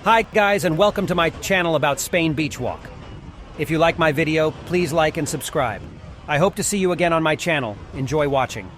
Hi guys, and welcome to my channel about Spain Beach Walk. If you like my video, please like and subscribe. I hope to see you again on my channel. Enjoy watching.